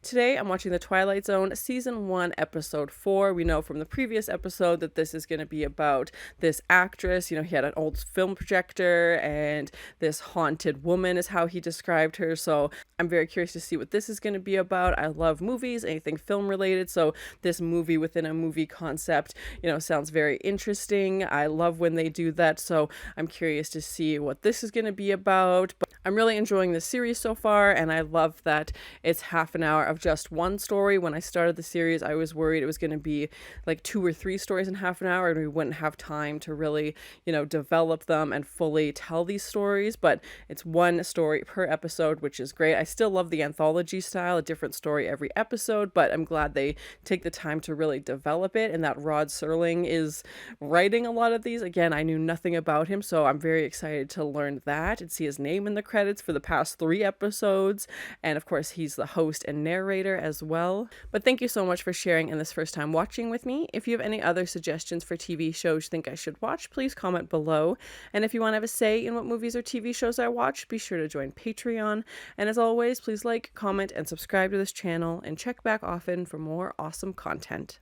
Today, I'm watching the Twilight Zone Season 1, Episode 4. We know from the previous episode that this is going to be about this actress. You know, he had an old film projector, and this haunted woman is how he described her. So I'm very curious to see what this is going to be about. I love movies, anything film related. So this movie within a movie concept, you know, sounds very interesting. I love when they do that. So I'm curious to see what this is going to be about. But I'm really enjoying this series so far, and I love that it's half an hour of just one story. When I started the series, I was worried it was going to be like 2 or 3 stories in half an hour and we wouldn't have time to really, you know, develop them and fully tell these stories, but it's one story per episode, which is great. I still love the anthology style, a different story every episode, but I'm glad they take the time to really develop it, and that Rod Serling is writing a lot of these. Again, I knew nothing about him, so I'm very excited to learn that and see his name in the credits for the past 3 episodes, and of course he's the host and narrator as well. But thank you so much for sharing and this first time watching with me. If you have any other suggestions for TV shows you think I should watch, please comment below. And if you want to have a say in what movies or TV shows I watch, be sure to join Patreon. And as always, please like, comment, and subscribe to this channel, and check back often for more awesome content.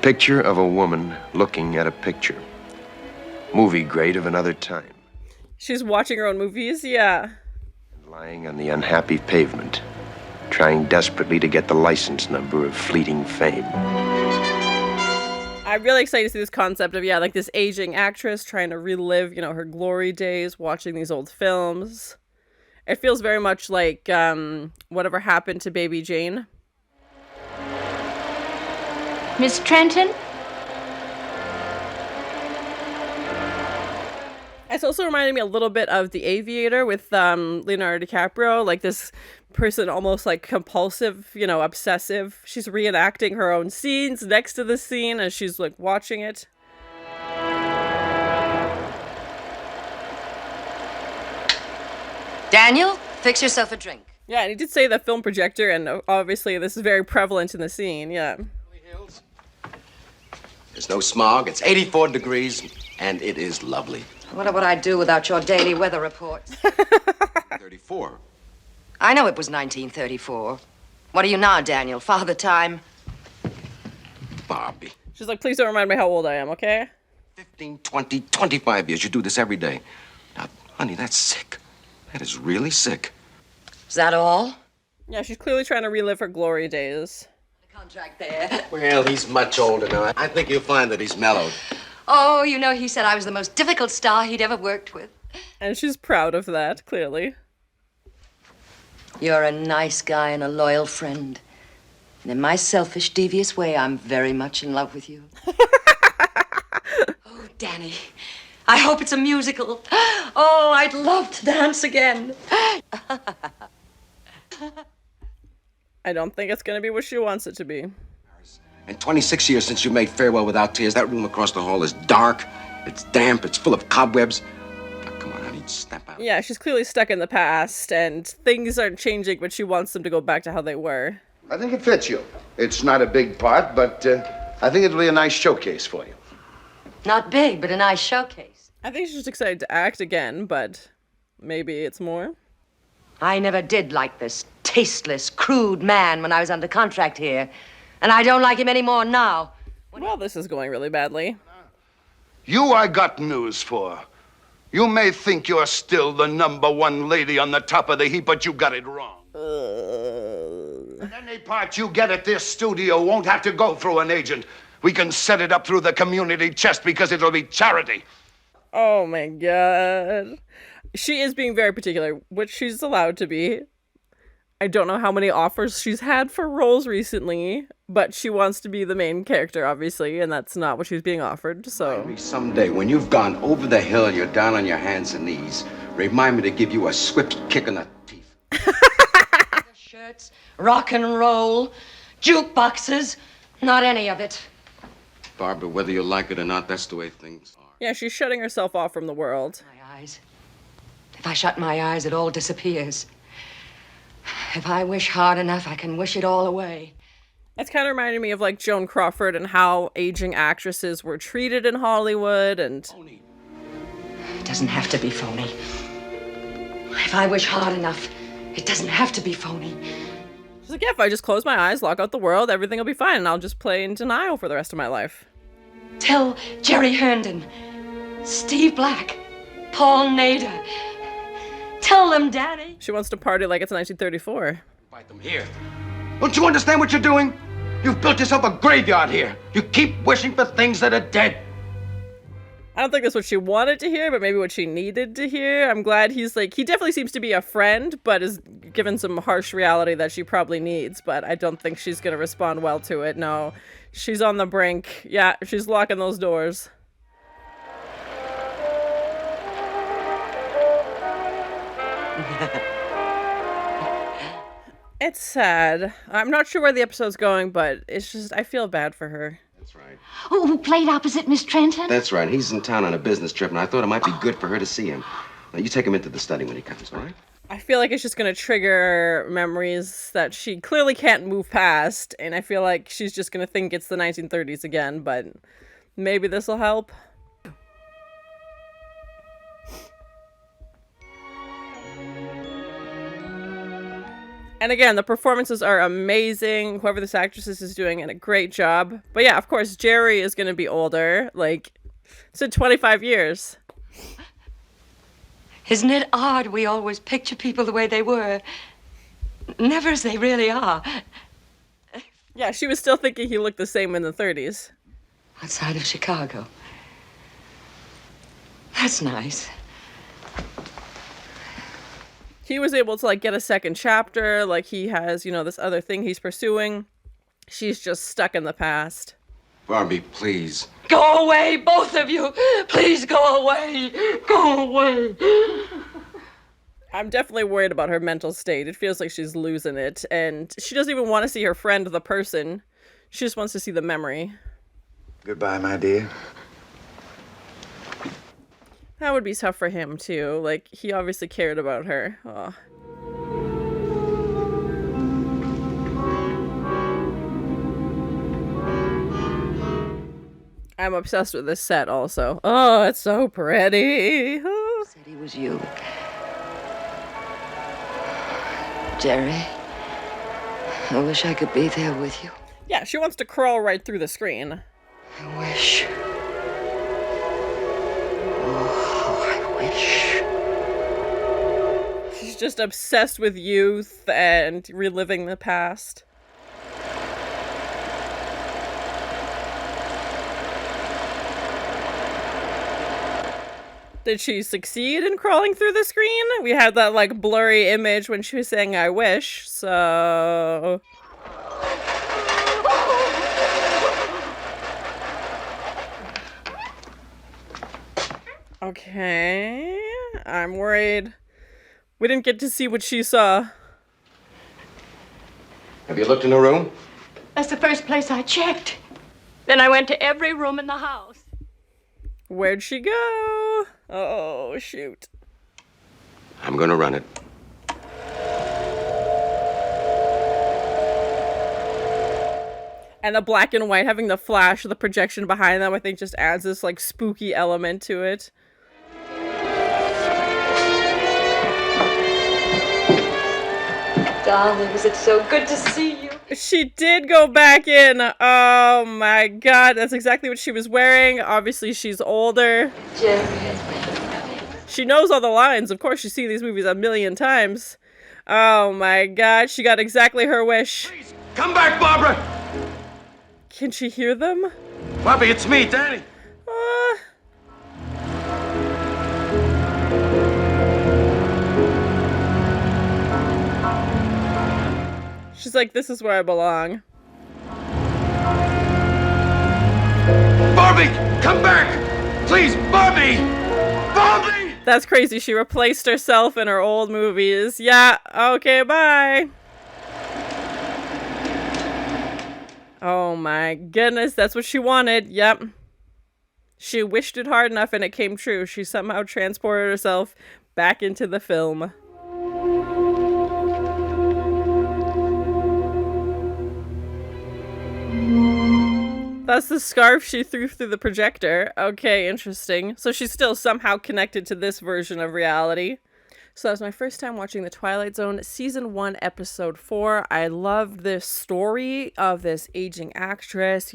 Picture of a woman looking at a picture. Movie grade of another time. She's watching her own movies, yeah. Lying on the unhappy pavement, trying desperately to get the license number of fleeting fame. I'm really excited to see this concept of, like this aging actress trying to relive, you know, her glory days, watching these old films. It feels very much like Whatever Happened to Baby Jane. Miss Trenton? It's also reminded me a little bit of The Aviator with Leonardo DiCaprio, like this person almost like compulsive, you know, obsessive. She's reenacting her own scenes next to the scene as she's like watching it. Daniel, fix yourself a drink. Yeah, and he did say the film projector, and obviously this is very prevalent in the scene, yeah. There's no smog, it's 84 degrees, and it is lovely. I wonder what I'd do without your daily weather reports. 34. I know it was 1934. What are you now, Daniel? Father time? Bobby. She's like, please don't remind me how old I am, okay? 15, 20, 25 years. You do this every day. Now, honey, that's sick. That is really sick. Is that all? Yeah, she's clearly trying to relive her glory days. The contract there. Well, he's much older now. I think you'll find that he's mellowed. Oh, you know, he said I was the most difficult star he'd ever worked with. And she's proud of that, clearly. You're a nice guy and a loyal friend. And in my selfish, devious way, I'm very much in love with you. Oh, Danny, I hope it's a musical. Oh, I'd love to dance again. I don't think it's going to be what she wants it to be. And 26 years since you made Farewell Without Tears, that room across the hall is dark, it's damp, it's full of cobwebs. Now, come on, honey, snap out. Yeah, she's clearly stuck in the past, and things aren't changing, but she wants them to go back to how they were. I think it fits you. It's not a big part, but I think it'll be a nice showcase for you. Not big, but a nice showcase. I think she's just excited to act again, but maybe it's more. I never did like this tasteless, crude man when I was under contract here. And I don't like him anymore now. Well, this is going really badly. You I got news for. You may think you're still the #1 lady on the top of the heap, but you got it wrong. And any part you get at this studio won't have to go through an agent. We can set it up through the community chest because it'll be charity. Oh my god. She is being very particular, which she's allowed to be. I don't know how many offers she's had for roles recently, but she wants to be the main character, obviously, and that's not what she's being offered, so... Maybe someday, when you've gone over the hill, you're down on your hands and knees. Remind me to give you a swift kick in the teeth. Shirts, rock and roll, jukeboxes, not any of it. Barbara, whether you like it or not, that's the way things are. Yeah, she's shutting herself off from the world. My eyes. If I shut my eyes, it all disappears. If I wish hard enough, I can wish it all away. It's kind of reminding me of like Joan Crawford and how aging actresses were treated in Hollywood, and It doesn't have to be phony. If I wish hard enough, it doesn't have to be phony. She's like, yeah, if I just close my eyes, lock out the world, everything will be fine, and I'll just play in denial for the rest of my life. Tell Jerry Hearndan, Steve Black, Paul Nader. Tell them, Daddy. She wants to party like it's 1934. Invite them here. Don't you understand what you're doing? You've built yourself a graveyard here. You keep wishing for things that are dead. I don't think that's what she wanted to hear, but maybe what she needed to hear. I'm glad he's like, he definitely seems to be a friend, but is given some harsh reality that she probably needs, but I don't think she's going to respond well to it. No, she's on the brink. Yeah, she's locking those doors. It's sad. I'm not sure where the episode's going, but it's just, I feel bad for her. That's right. Oh, who played opposite Miss Trenton? That's right. He's in town on a business trip, and I thought it might be good for her to see him. Now, you take him into the study when he comes, all right? I feel like it's just going to trigger memories that she clearly can't move past, and I feel like she's just going to think it's the 1930s again, but maybe this will help. And again, the performances are amazing. Whoever this actress is doing a great job. But yeah, of course, Jerry is going to be older. Like, it's in 25 years. Isn't it odd we always picture people the way they were, never as they really are? Yeah, she was still thinking he looked the same in the 30s. Outside of Chicago. That's nice. He was able to, like, get a second chapter. Like, he has, you know, this other thing he's pursuing. She's just stuck in the past. Barbie, please. Go away, both of you. Please go away. Go away. I'm definitely worried about her mental state. It feels like she's losing it. And she doesn't even want to see her friend, the person. She just wants to see the memory. Goodbye, my dear. That would be tough for him, too. Like, he obviously cared about her. Aw. I'm obsessed with this set, also. Oh, it's so pretty. Oh. Said he was you. Jerry, I wish I could be there with you. Yeah, she wants to crawl right through the screen. I wish. She's just obsessed with youth and reliving the past. Did she succeed in crawling through the screen? We had that, like, blurry image when she was saying I wish, so... Okay, I'm worried. We didn't get to see what she saw. Have you looked in the room? That's the first place I checked. Then I went to every room in the house. Where'd she go? Oh, shoot. I'm gonna run it. And the black and white having the flash of the projection behind them, I think just adds this, like, spooky element to it. Darlings, it's so good to see you. She did go back in. Oh my god, that's exactly what she was wearing. Obviously, she's older. Jerry. She knows all the lines. Of course, she's seen these movies a million times. Oh my god, she got exactly her wish. Please, come back, Barbara! Can she hear them? Bobby, it's me, Danny. She's like, this is where I belong. Barbie, come back! Please, Barbie! Barbie! That's crazy. She replaced herself in her old movies. Yeah, okay, bye. Oh my goodness, that's what she wanted. Yep. She wished it hard enough and it came true. She somehow transported herself back into the film. That's the scarf she threw through the projector. Okay, interesting. So she's still somehow connected to this version of reality. So that was my first time watching The Twilight Zone, Season 1, Episode 4. I loved this story of this aging actress,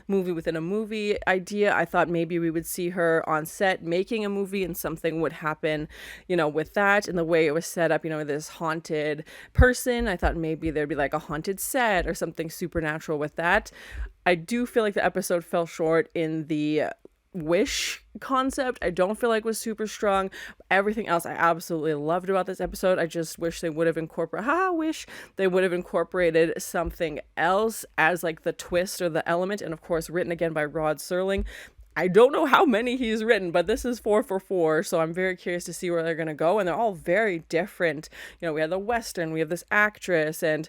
movie within a movie idea. I thought maybe we would see her on set making a movie and something would happen, with that. And the way it was set up, this haunted person, I thought maybe there'd be like a haunted set or something supernatural with that. I do feel like the episode fell short in the wish concept. I don't feel like was super strong. Everything else I absolutely loved about this episode. I just wish they would have incorporated something else as like the twist or the element, and of course written again by Rod Serling. I don't know how many he's written, but this is 4 for 4, so I'm very curious to see where they're gonna go, and they're all very different. We have the Western, we have this actress, and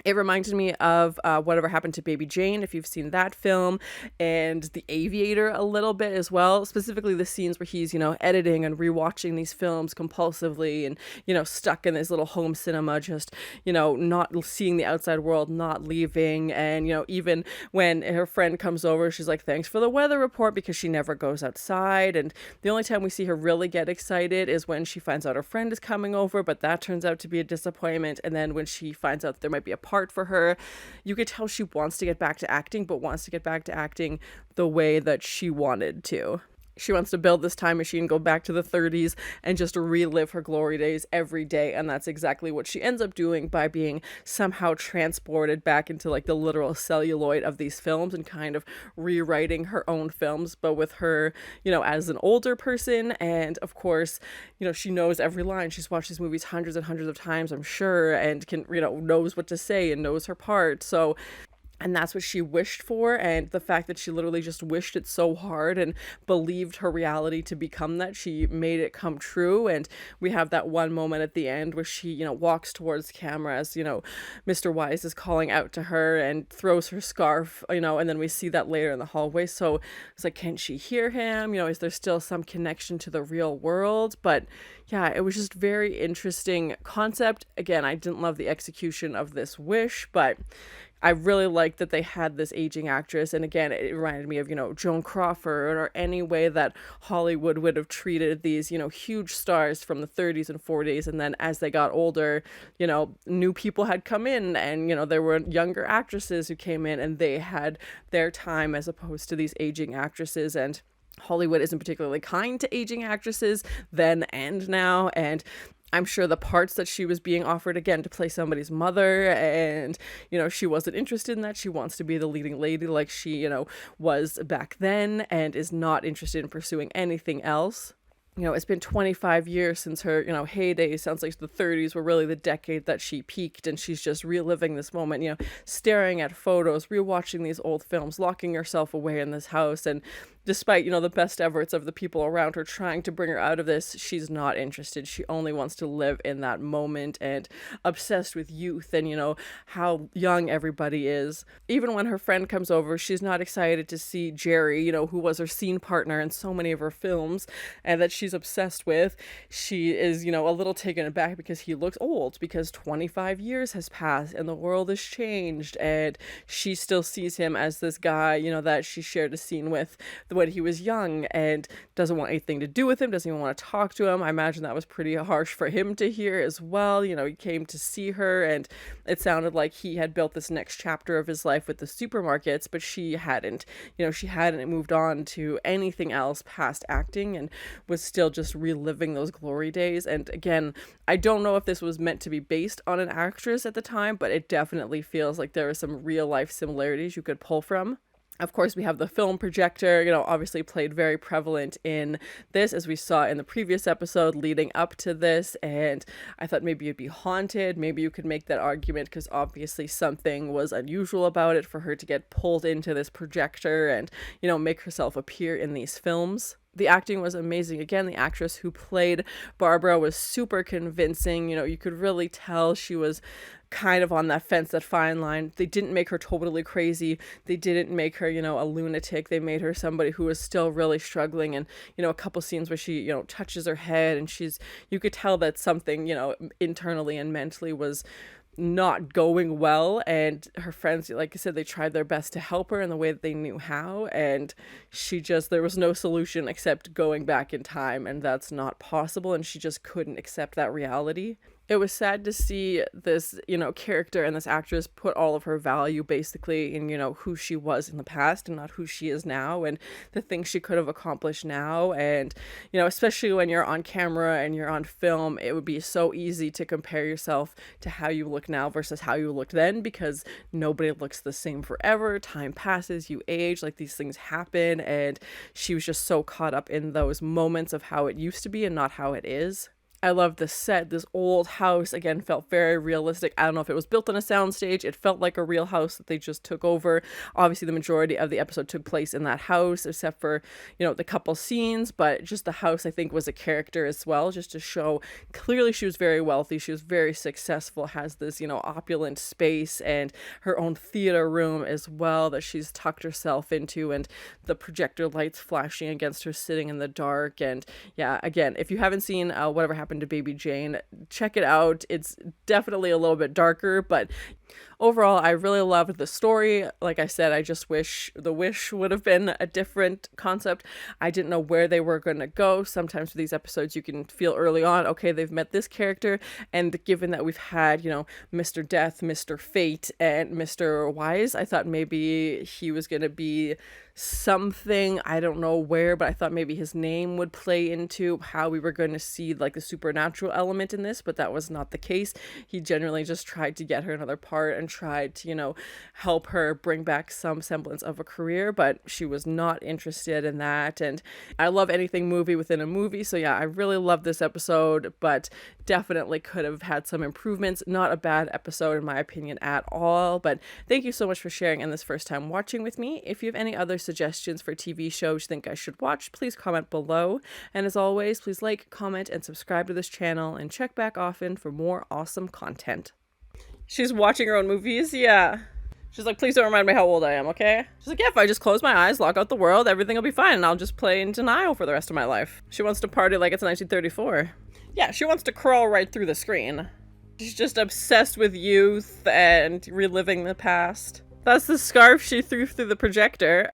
it reminded me of Whatever Happened to Baby Jane, if you've seen that film, and The Aviator a little bit as well, specifically the scenes where he's, editing and rewatching these films compulsively and, stuck in this little home cinema, just, not seeing the outside world, not leaving. And, even when her friend comes over, she's like, thanks for the weather report, because she never goes outside. And the only time we see her really get excited is when she finds out her friend is coming over, but that turns out to be a disappointment. And then when she finds out there might be a part for her, you could tell she wants to get back to acting, but wants to get back to acting the way that she wanted to. She wants to build this time machine, go back to the 30s, and just relive her glory days every day. And that's exactly what she ends up doing by being somehow transported back into like the literal celluloid of these films and kind of rewriting her own films, but with her, as an older person. And of course, she knows every line. She's watched these movies hundreds and hundreds of times, I'm sure, and can, knows what to say and knows her part. So, and that's what she wished for, and the fact that she literally just wished it so hard and believed her reality to become that, she made it come true. And we have that one moment at the end where she, walks towards camera as, Mr. Weiss is calling out to her and throws her scarf, and then we see that later in the hallway. So it's like, can she hear him? Is there still some connection to the real world? But yeah, it was just very interesting concept. Again, I didn't love the execution of this wish, but I really liked that they had this aging actress. And again, it reminded me of, Joan Crawford, or any way that Hollywood would have treated these, huge stars from the 30s and 40s. And then as they got older, new people had come in, and, there were younger actresses who came in and they had their time, as opposed to these aging actresses. And Hollywood isn't particularly kind to aging actresses then and now. And I'm sure the parts that she was being offered, again, to play somebody's mother, and, she wasn't interested in that. She wants to be the leading lady like she, was back then, and is not interested in pursuing anything else. It's been 25 years since her, heyday. Sounds like the 30s were really the decade that she peaked, and she's just reliving this moment, staring at photos, rewatching these old films, locking herself away in this house. And despite, the best efforts of the people around her trying to bring her out of this, she's not interested. She only wants to live in that moment, and obsessed with youth and, how young everybody is. Even when her friend comes over, she's not excited to see Jerry, who was her scene partner in so many of her films, and that she's obsessed with. She is, a little taken aback because he looks old, because 25 years has passed and the world has changed, and she still sees him as this guy, that she shared a scene with when he was young, and doesn't want anything to do with him, doesn't even want to talk to him. I imagine that was pretty harsh for him to hear as well. He came to see her, and it sounded like he had built this next chapter of his life with the supermarkets, but she hadn't. She hadn't moved on to anything else past acting, and was still just reliving those glory days. And again, I don't know if this was meant to be based on an actress at the time, but it definitely feels like there are some real life similarities you could pull from. Of course, we have the film projector, obviously played very prevalent in this, as we saw in the previous episode leading up to this. And I thought maybe it'd be haunted. Maybe you could make that argument, because obviously something was unusual about it for her to get pulled into this projector and, make herself appear in these films. The acting was amazing. Again, the actress who played Barbara was super convincing. You could really tell she was kind of on that fence, that fine line. They didn't make her totally crazy. They didn't make her, a lunatic. They made her somebody who was still really struggling. And, a couple scenes where she, touches her head, and you could tell that something, internally and mentally was not going well, and her friends, like I said, they tried their best to help her in the way that they knew how, and there was no solution except going back in time, and that's not possible, and she just couldn't accept that reality. It was sad to see this, character and this actress put all of her value basically in, who she was in the past and not who she is now, and the things she could have accomplished now. And, especially when you're on camera and you're on film, it would be so easy to compare yourself to how you look now versus how you looked then, because nobody looks the same forever. Time passes, you age, like these things happen. And she was just so caught up in those moments of how it used to be and not how it is. I love the set. This old house, again, felt very realistic. I don't know if it was built on a soundstage. It felt like a real house that they just took over. Obviously, the majority of the episode took place in that house, except for, the couple scenes. But just the house, I think, was a character as well, just to show clearly she was very wealthy. She was very successful, has this, opulent space and her own theater room as well that she's tucked herself into, and the projector lights flashing against her sitting in the dark. And yeah, again, if you haven't seen Whatever Happened to Baby Jane, check it out. It's definitely a little bit darker, but overall I really loved the story. Like I said, I just wish the wish would have been a different concept. I didn't know where they were going to go. Sometimes with these episodes you can feel early on, okay, they've met this character, and given that we've had, Mr. Death, Mr. Fate, and Mr. Weiss, I thought maybe he was going to be something, I don't know where, but I thought maybe his name would play into how we were going to see like the supernatural element in this, but that was not the case. He generally just tried to get her another part and tried to, help her bring back some semblance of a career, but she was not interested in that. And I love anything movie within a movie, so yeah, I really love this episode, but definitely could have had some improvements. Not a bad episode in my opinion at all, but thank you so much for sharing and this first time watching with me. If you have any other suggestions for TV shows you think I should watch, please comment below. And as always, please like, comment, and subscribe to this channel, and check back often for more awesome content. She's watching her own movies? Yeah. She's like, please don't remind me how old I am, okay? She's like, yeah, if I just close my eyes, lock out the world, everything will be fine, and I'll just play in denial for the rest of my life. She wants to party like it's 1934. Yeah, she wants to crawl right through the screen. She's just obsessed with youth and reliving the past. That's the scarf she threw through the projector.